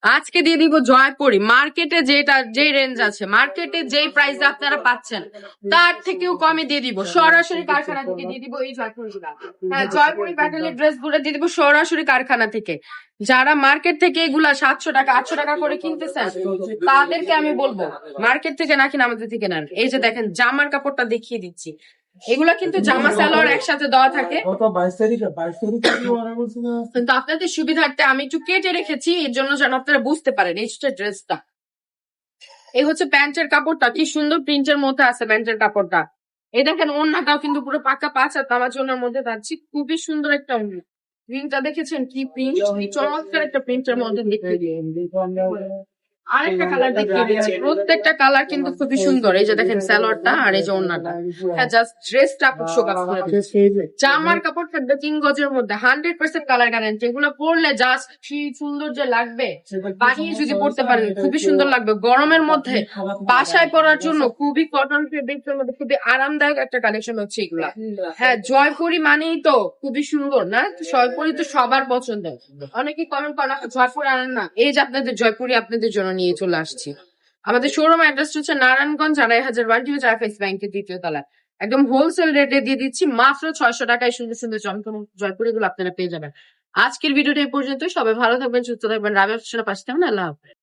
আজকে দিয়ে দিব জয়পুরি। মার্কেটে যে রেঞ্জ আছে, মার্কেটে যেই প্রাইস আপনারা পাচ্ছেন তার থেকেও কমে দিয়ে দিব, সরাসরি কারখানা থেকে দিয়ে দিব এই জয়পুরি গুলা। হ্যাঁ, জয়পুরি প্যাটার্নের ড্রেস গুলো দিয়ে দিব সরাসরি কারখানা থেকে। যারা মার্কেট থেকে এগুলা 700 টাকা 800 টাকা করে কিনতেছেন তাদেরকে আমি বলবো মার্কেট থেকে না কিনে আমাদের থেকে নেন। এই যে দেখেন জামার কাপড়টা দেখিয়ে দিচ্ছি, এগুলা কিন্তু জামা সালোয়ার একসাথে দেওয়া থাকে, কিন্তু আপনাদের সুবিধার্থে আমি একটু কেটে রেখেছি এর জন্য যেন আপনারা বুঝতে পারেন। এই হচ্ছে ড্রেসটা, এই হচ্ছে প্যান্টের কাপড়টা, কি সুন্দর প্রিন্টের মধ্যে আছে প্যান্টের কাপড়টা। এই দেখেন ওড়নাটাও কিন্তু পুরো পাকা 5 হাত আমাজনের মধ্যে পাচ্ছি, খুবই সুন্দর একটা ওড়না। প্রিন্টটা দেখেছেন কি প্রিন্ট, চমৎকার একটা প্রিন্টের মধ্যে দেখতে। আরেকটা কালার দেখিয়ে দিচ্ছি, প্রত্যেকটা কালার কিন্তু খুবই সুন্দর। এই যে দেখেন সালোয়ারটা আর এই যে ওড়নাটা, হ্যাঁ জাস্ট ড্রেসটা আপনি শোকাস করে দিচ্ছে। জামার কাপড় থাকবে 3 গজের মধ্যে, 100% কালার গ্যারান্টি। এগুলো পরলে জাস্ট কি সুন্দর যে লাগবে, বানিয়ে যদি পড়তে পারেন খুবই সুন্দর লাগবে গরমের মধ্যে। বাসায় পরার জন্য খুবই কটন ফেব্রিক্সের মধ্যে খুবই আরামদায়ক একটা কালেকশন হচ্ছে এগুলা। হ্যাঁ, জয়পুরি মানেই তো খুবই সুন্দর না, জয়পুরি তো সবার পছন্দ। অনেকে কমেন্ট করেন জয়পুরি আনেন না, এই যে আপনাদের জয়পুরি আপনাদের জন্য নিয়ে চলে আসছি। আমাদের শোরুম অ্যাড্রেস হচ্ছে নারায়ণগঞ্জ 2500 জাফেজ ব্যাংকের 2য় তলায়। একদম হোলসেল রেটে দিয়ে দিচ্ছি মাত্র 600 টাকায় সুন্দর সুন্দর চমৎকার জয়পুরি গুলো আপনারা পেয়ে যাবেন। আজকের ভিডিওটা এই পর্যন্ত। সবাই ভালো থাকবেন, সুস্থ থাকবেন, রাবেয়া পাশে থাকবেন। আল্লাহ হাফেজ।